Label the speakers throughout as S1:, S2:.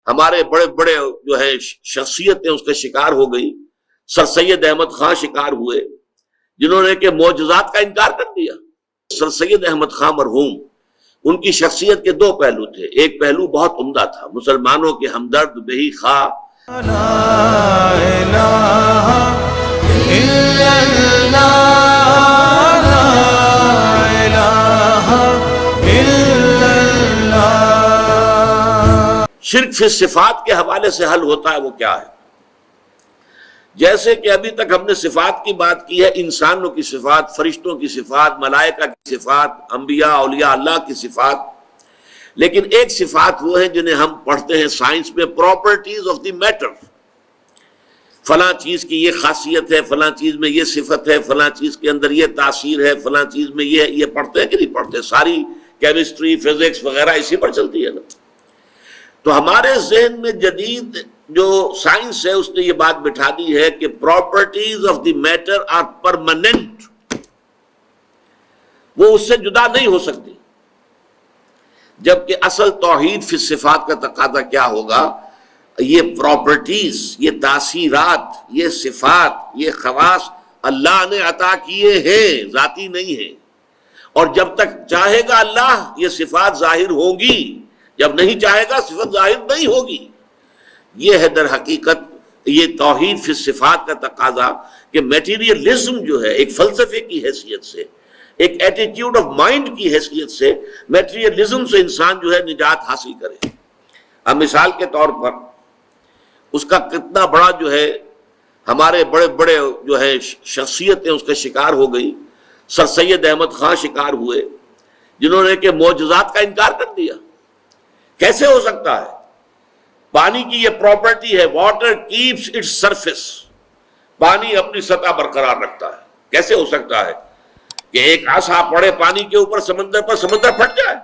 S1: ہمارے بڑے بڑے جو ہے شخصیتیں اس کا شکار ہو گئی. سر سید احمد خان شکار ہوئے جنہوں نے کہ معجزات کا انکار کر دیا. سر سید احمد خان مرحوم، ان کی شخصیت کے دو پہلو تھے. ایک پہلو بہت عمدہ تھا، مسلمانوں کے ہمدرد بہی خواہ. لا الہ الا اللہ، لا الہ الا اللہ. شرک فی صفات کے حوالے سے حل ہوتا ہے وہ کیا ہے؟ جیسے کہ ابھی تک ہم نے صفات کی بات کی ہے، انسانوں کی صفات، فرشتوں کی صفات، ملائکہ کی صفات، انبیاء اولیاء اللہ کی صفات. لیکن ایک صفات وہ ہیں جنہیں ہم پڑھتے ہیں سائنس میں، پراپرٹیز آف دی میٹر. فلاں چیز کی یہ خاصیت ہے، فلاں چیز میں یہ صفت ہے، فلاں چیز کے اندر یہ تاثیر ہے، فلاں چیز میں یہ پڑھتے ہیں کہ نہیں پڑھتے؟ ساری کیمسٹری، فزکس وغیرہ اسی پر چلتی ہے نا. تو ہمارے ذہن میں جدید جو سائنس ہے اس نے یہ بات بٹھا دی ہے کہ properties of the matter are permanent, وہ اس سے جدا نہیں ہو سکتی. جبکہ اصل توحید فی صفات کا تقاضا کیا ہوگا؟ یہ پراپرٹیز، یہ تاثیرات، یہ صفات، یہ خواص اللہ نے عطا کیے ہیں، ذاتی نہیں ہیں. اور جب تک چاہے گا اللہ یہ صفات ظاہر ہوں گی، جب نہیں چاہے گا صفت ظاہر نہیں ہوگی. یہ ہے در حقیقت یہ توحید فی صفات کا تقاضا کہ میٹیریلزم جو ہے ایک فلسفے کی حیثیت سے، ایک ایٹیٹیوڈ آف مائنڈ کی حیثیت سے، میٹیریلزم سے انسان جو ہے نجات حاصل کرے. اب مثال کے طور پر اس کا کتنا بڑا جو ہے ہمارے بڑے بڑے جو ہے شخصیتیں اس کا شکار ہو گئی. سر سید احمد خان شکار ہوئے جنہوں نے کہ معجزات کا انکار کر دیا. کیسے ہو سکتا ہے؟ پانی کی یہ پراپرٹی ہے، واٹر کیپس اٹس سرفیس، پانی اپنی سطح برقرار رکھتا ہے. کیسے ہو سکتا ہے کہ ایک عصا پڑے پانی کے اوپر سمندر پر، سمندر پھٹ جائے؟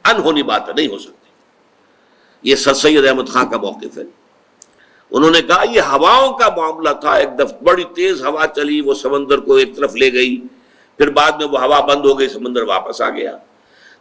S1: انہونی بات ہے، نہیں ہو سکتی. یہ سر سید احمد خان کا موقف ہے. انہوں نے کہا یہ ہواؤں کا معاملہ تھا، ایک دفعہ بڑی تیز ہوا چلی، وہ سمندر کو ایک طرف لے گئی، پھر بعد میں وہ ہوا بند ہو گئی، سمندر واپس آ گیا.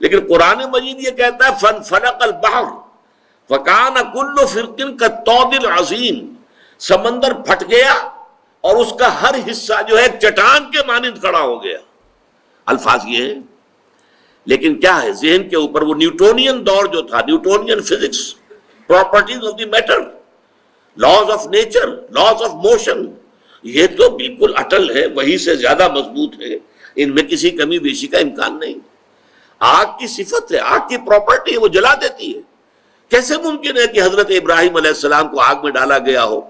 S1: لیکن قرآن مجید یہ کہتا ہے فَانْفَلَقَ الْبَحْرُ فَكَانَ كُلُّ فِرْقٍ كَالطَّوْدِ الْعَظِيمِ، سمندر پھٹ گیا اور اس کا ہر حصہ جو ہے چٹان کے مانند کھڑا ہو گیا. الفاظ یہ ہیں. لیکن کیا ہے ذہن کے اوپر وہ نیوٹونین دور جو تھا، Newtonian physics, properties of the metre, laws of nature, laws of motion, یہ تو بالکل اٹل ہے، وہی سے زیادہ مضبوط ہے، ان میں کسی کمی بیشی کا امکان نہیں. آگ کی صفت ہے، آگ کی پراپرٹی ہے، وہ جلا دیتی ہے. کیسے ممکن ہے کہ حضرت ابراہیم علیہ السلام کو آگ میں ڈالا گیا ہو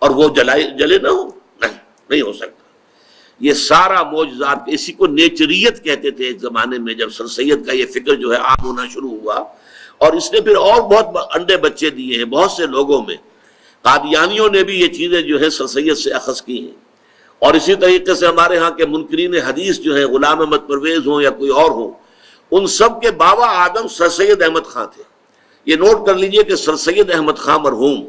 S1: اور وہ جلے نہ ہو؟ نہیں ہو سکتا. یہ سارا معجزات، اسی کو نیچریت کہتے تھے ایک زمانے میں، جب سر سید کا یہ فکر جو ہے عام ہونا شروع ہوا، اور اس نے پھر اور بہت انڈے بچے دیے ہیں بہت سے لوگوں میں. قادیانیوں نے بھی یہ چیزیں جو ہے سر سید سے اخذ کی ہیں. اور اسی طریقے سے ہمارے ہاں کے منکرین حدیث جو ہیں، غلام احمد پرویز ہوں یا کوئی اور ہوں، ان سب کے بابا آدم سر سید احمد خان تھے. یہ نوٹ کر لیجئے کہ سر سید احمد خان مرحوم،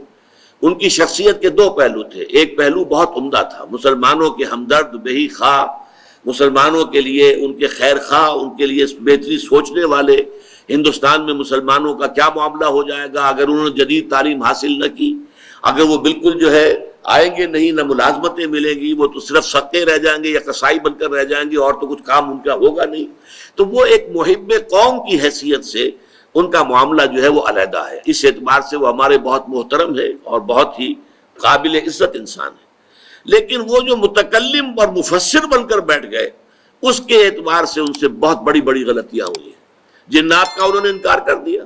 S1: ان کی شخصیت کے دو پہلو تھے. ایک پہلو بہت عمدہ تھا، مسلمانوں کے ہمدرد بہی خواہ، مسلمانوں کے لیے ان کے خیر خواہ، ان کے لیے بہتری سوچنے والے. ہندوستان میں مسلمانوں کا کیا معاملہ ہو جائے گا اگر انہوں نے جدید تعلیم حاصل نہ کی، اگر وہ بالکل جو ہے آئیں گے نہیں، نہ ملازمتیں ملیں گی، وہ تو صرف سکے رہ جائیں گے یا قصائی بن کر رہ جائیں گے، اور تو کچھ کام ان کا ہوگا نہیں. تو وہ ایک محب قوم کی حیثیت سے ان کا معاملہ جو ہے وہ علیحدہ ہے. اس اعتبار سے وہ ہمارے بہت محترم ہے اور بہت ہی قابل عزت انسان ہے. لیکن وہ جو متکلم اور مفسر بن کر بیٹھ گئے، اس کے اعتبار سے ان سے بہت بڑی بڑی غلطیاں ہوئی ہیں. جنات کا انہوں نے انکار کر دیا.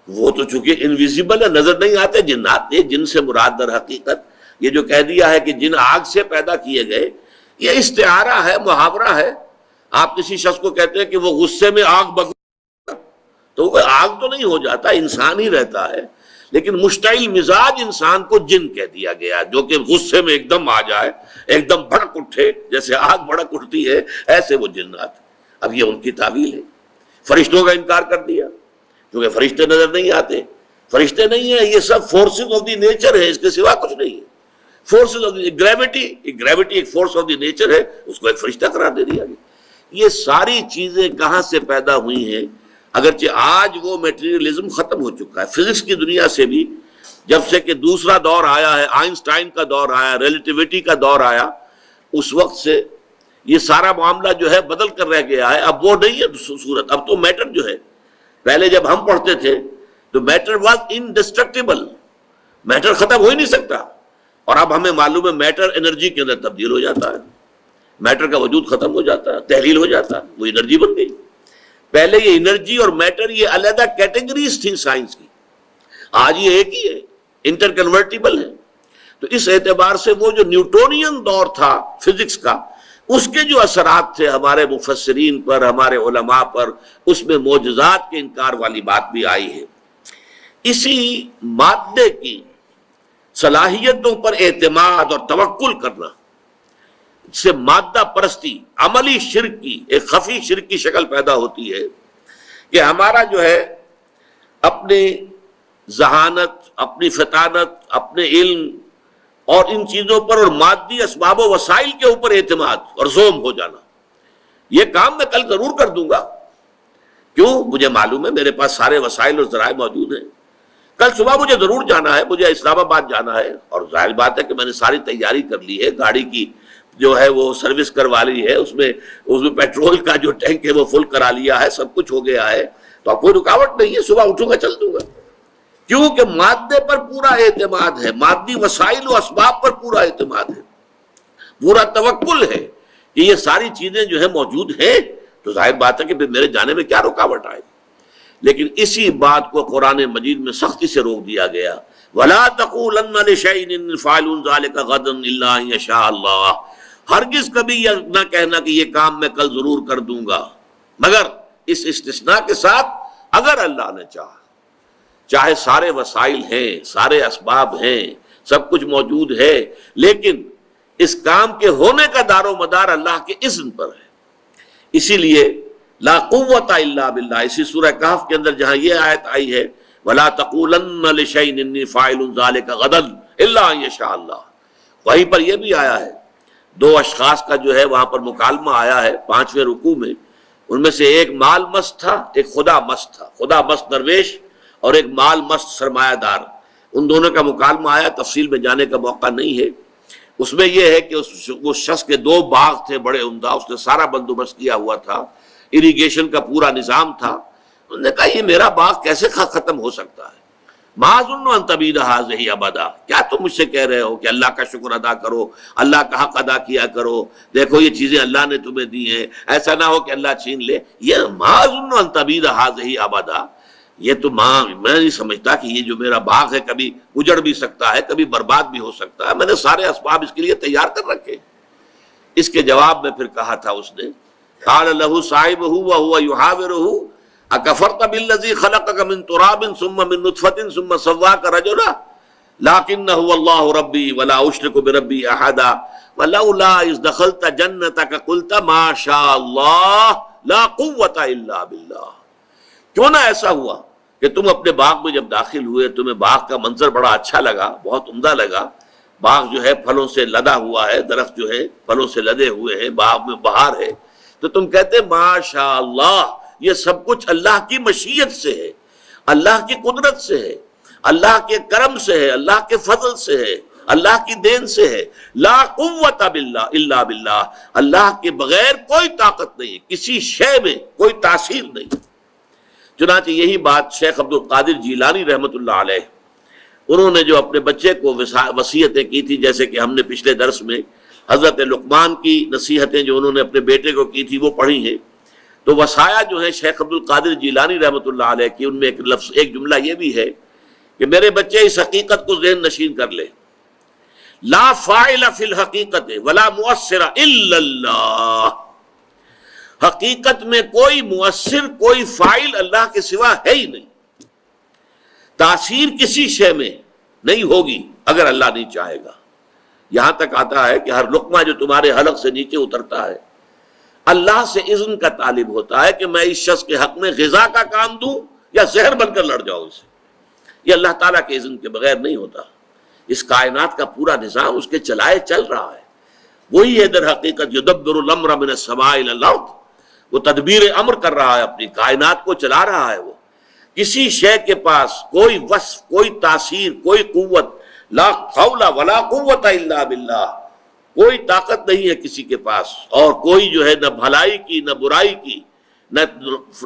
S1: وہ تو چونکہ انویزیبل ہے، نظر نہیں آتے جنات. جن سے مراد در حقیقت یہ جو کہہ دیا ہے کہ جن آگ سے پیدا کیے گئے، یہ استعارہ ہے، محاورہ ہے. آپ کسی شخص کو کہتے ہیں کہ وہ غصے میں آگ بگ، تو وہ آگ تو نہیں ہو جاتا، انسان ہی رہتا ہے. لیکن مشتعل مزاج انسان کو جن کہہ دیا گیا، جو کہ غصے میں ایک دم آ جائے، ایک دم بھڑک اٹھے، جیسے آگ بھڑک اٹھتی ہے ایسے وہ جنات. اب یہ ان کی تعویل ہے. فرشتوں کا انکار کر دیا، کیونکہ فرشتے نظر نہیں آتے، فرشتے نہیں ہیں، یہ سب فورسز آف دی نیچر ہے، اس کے سوا کچھ نہیں ہے. فورسز آف دی گریوٹی ایک فورس آف دی نیچر ہے، اس کو ایک فرشتہ قرار دے دیا گیا. یہ ساری چیزیں کہاں سے پیدا ہوئی ہیں؟ اگرچہ آج وہ میٹیریلزم ختم ہو چکا ہے فزکس کی دنیا سے بھی، جب سے کہ دوسرا دور آیا ہے، آئنسٹائن کا دور آیا، ریلیٹیوٹی کا دور آیا، اس وقت سے یہ سارا معاملہ جو ہے بدل کر رہ گیا ہے. اب وہ نہیں ہے صورت. اب تو میٹر جو ہے، پہلے جب ہم پڑھتے تھے تو میٹر واز انڈسٹرکٹیبل، میٹر ختم ہو ہی نہیں سکتا. اور اب ہمیں معلوم ہے میٹر انرجی کے اندر تبدیل ہو جاتا ہے، میٹر کا وجود ختم ہو جاتا ہے، تحلیل ہو جاتا ہے، وہ انرجی بن گئی. پہلے یہ انرجی اور میٹر یہ علیحدہ کیٹیگریز تھی سائنس کی، آج یہ ایک ہی ہے، انٹر کنورٹیبل ہے. تو اس اعتبار سے وہ جو نیوٹونین دور تھا فزکس کا، اس کے جو اثرات تھے ہمارے مفسرین پر، ہمارے علماء پر، اس میں معجزات کے انکار والی بات بھی آئی ہے. اسی مادے کی صلاحیتوں پر اعتماد اور توکل کرنا سے مادہ پرستی، عملی شرک کی ایک خفی شرک کی شکل پیدا ہوتی ہے کہ ہمارا جو ہے اپنی ذہانت، اپنی فطانت، اپنے علم اور ان چیزوں پر اور مادی اسباب و وسائل کے اوپر اعتماد اور زوم ہو جانا. یہ کام میں کل ضرور کر دوں گا، کیوں؟ مجھے معلوم ہے میرے پاس سارے وسائل اور ذرائع موجود ہیں. کل صبح مجھے ضرور جانا ہے، مجھے اسلام آباد جانا ہے، اور ظاہر بات ہے کہ میں نے ساری تیاری کر لی ہے، گاڑی کی جو ہے وہ سروس کروا لی ہے، اس میں پیٹرول کا جو ٹینک ہے وہ فل کرا لیا ہے، سب کچھ ہو گیا ہے. تو اب کوئی رکاوٹ نہیں ہے، صبح اٹھوں گا چل دوں گا. کیونکہ مادے پر پورا اعتماد ہے، مادی وسائل و اسباب پر پورا اعتماد ہے، پورا توکل ہے کہ یہ ساری چیزیں جو ہے موجود ہیں. تو ظاہر بات ہے کہ پھر میرے جانے میں کیا رکاوٹ آئے. لیکن اسی بات کو قرآن مجید میں سختی سے روک دیا گیا. وَلَا تَقُولَنَّ لِشَيْءٍ إِنِّي فَاعِلٌ ذَلِكَ غَدًا إِلَّا أَن يَشَاءَ اللَّهُ، ہرگز کبھی یہ نہ کہنا کہ یہ کام میں کل ضرور کر دوں گا، مگر اس استثناء کے ساتھ اگر اللہ نے چاہا. چاہے سارے وسائل ہیں، سارے اسباب ہیں، سب کچھ موجود ہے، لیکن اس کام کے ہونے کا دار و مدار اللہ کے اذن پر ہے. اسی لیے لا قوت الا باللہ، اسی سورہ کہف کے اندر جہاں یہ آیت آئی ہے وَلَا تَقُولَنَّ لِشَيْءٍ إِنِّي فَاعِلٌ ذَلِكَ غَدًا إِلَّا أَن يَشَاءَ اللَّهُ، وہیں پر یہ بھی آیا ہے. دو اشخاص کا جو ہے وہاں پر مکالمہ آیا ہے 5ویں رکوع میں. ان میں سے ایک مال مست تھا، ایک خدا مست تھا، خدا مست درویش اور ایک مال مست سرمایہ دار. ان دونوں کا مکالمہ آیا، تفصیل میں جانے کا موقع نہیں ہے. اس میں یہ ہے کہ اس شخص کے 2 باغ تھے بڑے عمدہ، اس نے سارا بندوبست کیا ہوا تھا، اریگیشن کا پورا نظام تھا. انہوں نے کہا یہ میرا باغ کیسے ختم ہو سکتا ہے؟ ما ظن ان تبید ھذہ ابدا، کیا تم مجھ سے کہہ رہے ہو کہ اللہ کا شکر ادا کرو، اللہ کا حق ادا کیا کرو، دیکھو یہ چیزیں اللہ نے تمہیں دی ہیں، ایسا نہ ہو کہ اللہ چھین لے. یہ ما ظن ان تبید ھذہ ابدا، یہ تو میں نہیں سمجھتا کہ یہ جو میرا باغ ہے کبھی اجڑ بھی سکتا ہے، کبھی برباد بھی ہو سکتا ہے، میں نے سارے اسباب اس کے لیے تیار کر رکھے. اس کے جواب میں پھر کہا تھا اس نے، قال له صاحبه وهو يحاوره اكفرت بالذي خلقك من تراب ثم من نطفة ثم سواك رجلا لكن هو الله ربي ولا اشرك بربي احدا ولولا اذ دخلت جنتك قلت ما شاء الله لا قوة الا بالله. کیوں نہ ایسا ہوا کہ تم اپنے باغ میں جب داخل ہوئے تمہیں باغ کا منظر بڑا اچھا لگا، بہت عمدہ لگا، باغ جو ہے پھلوں سے لدا ہوا ہے، درخت جو ہے پھلوں سے لدے ہوئے ہیں، باغ میں بہار ہے، تو تم کہتے ماشاء اللہ، یہ سب کچھ اللہ کی مشیت سے ہے، اللہ کی قدرت سے ہے، اللہ کے کرم سے ہے، اللہ کے فضل سے ہے، اللہ کی دین سے ہے. لا قوت باللہ الا باللہ، اللہ کے بغیر کوئی طاقت نہیں، کسی شے میں کوئی تاثیر نہیں. چنانچہ یہی بات شیخ عبد القادر جیلانی رحمۃ اللہ علیہ، انہوں نے جو اپنے بچے کو وصیتیں کی تھی، جیسے کہ ہم نے پچھلے درس میں حضرت لقمان کی نصیحتیں جو انہوں نے اپنے بیٹے کو کی تھی وہ پڑھی ہیں. تو وصایا جو ہے شیخ عبد القادر جیلانی رحمۃ اللہ علیہ کی، ان میں ایک جملہ یہ بھی ہے کہ میرے بچے اس حقیقت کو ذہن نشین کر لے، لا فاعل فی الحقیقت ولا مؤثر الا اللہ، حقیقت میں کوئی مؤثر، کوئی فاعل اللہ کے سوا ہے ہی نہیں. تاثیر کسی شے میں نہیں ہوگی اگر اللہ نہیں چاہے گا. یہاں تک آتا ہے کہ ہر لقمہ جو تمہارے حلق سے نیچے اترتا ہے اللہ سے اذن کا طالب ہوتا ہے کہ میں اس شخص کے حق میں غذا کا کام دوں یا زہر بن کر لڑ جاؤں اسے. یہ اللہ تعالیٰ کے اذن کے بغیر نہیں ہوتا. اس کائنات کا پورا نظام اس کے چلائے چل رہا ہے. وہی ہے در حقیقت یدبر الامر من السماء الی الارض، وہ تدبیر امر کر رہا ہے، اپنی کائنات کو چلا رہا ہے. وہ کسی شے کے پاس کوئی وصف، کوئی تاثیر، کوئی قوت، لا حول ولا قوت الا باللہ، کوئی طاقت نہیں ہے کسی کے پاس، اور کوئی جو ہے نہ بھلائی کی نہ برائی کی، نہ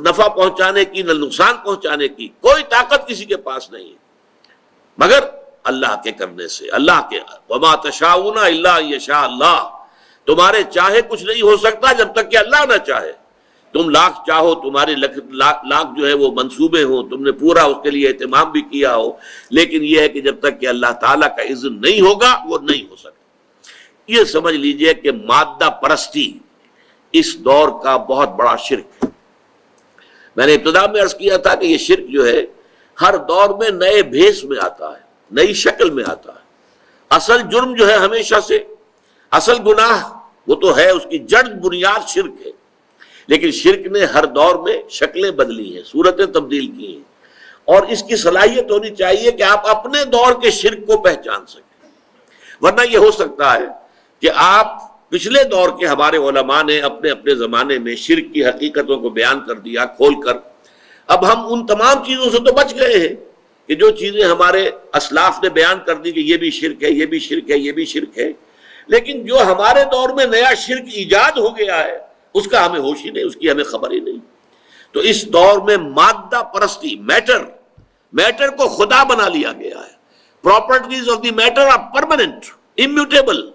S1: نفع پہنچانے کی نہ نقصان پہنچانے کی، کوئی طاقت کسی کے پاس نہیں ہے مگر اللہ کے کرنے سے. اللہ کے وما تشاؤون الا ان یشاء اللہ، تمہارے چاہے کچھ نہیں ہو سکتا جب تک کہ اللہ نہ چاہے. تم لاکھ چاہو، تمہارے لاکھ جو ہے وہ منصوبے ہوں، تم نے پورا اس کے لیے اہتمام بھی کیا ہو، لیکن یہ ہے کہ جب تک کہ اللہ تعالیٰ کا اذن نہیں ہوگا وہ نہیں ہو سکتا. یہ سمجھ لیجئے کہ مادہ پرستی اس دور کا بہت بڑا شرک ہے. میں نے ابتدا میں عرض کیا تھا کہ یہ شرک جو ہے ہر دور میں نئے بھیس میں آتا ہے، نئی شکل میں آتا ہے. اصل جرم جو ہے ہمیشہ سے، اصل گناہ وہ تو ہے، اس کی جڑ بنیاد شرک ہے، لیکن شرک نے ہر دور میں شکلیں بدلی ہیں، صورتیں تبدیل کی ہیں، اور اس کی صلاحیت ہونی چاہیے کہ آپ اپنے دور کے شرک کو پہچان سکیں. ورنہ یہ ہو سکتا ہے کہ آپ پچھلے دور کے ہمارے علماء نے اپنے اپنے زمانے میں شرک کی حقیقتوں کو بیان کر دیا کھول کر، اب ہم ان تمام چیزوں سے تو بچ گئے ہیں کہ جو چیزیں ہمارے اسلاف نے بیان کر دی کہ یہ بھی شرک ہے، یہ بھی شرک ہے، یہ بھی شرک ہے، لیکن جو ہمارے دور میں نیا شرک ایجاد ہو گیا ہے اس کا ہمیں ہوش ہی نہیں، اس کی ہمیں خبر ہی نہیں. تو اس دور میں مادہ پرستی، میٹر کو خدا بنا لیا گیا ہے. Properties of the matter are permanent, immutable,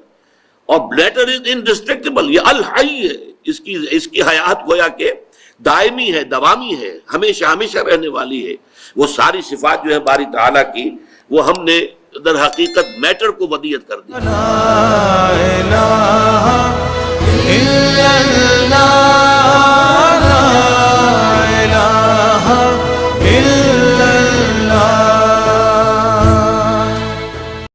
S1: اور میٹر از انڈسٹرکٹیبل. یہ الحی ہے، اس کی حیات گویا کہ دائمی ہے، دوامی ہے، ہمیشہ ہمیشہ رہنے والی ہے. وہ ساری صفات جو ہے باری تعالیٰ کی، وہ ہم نے در حقیقت میٹر کو ودیعت کر دی.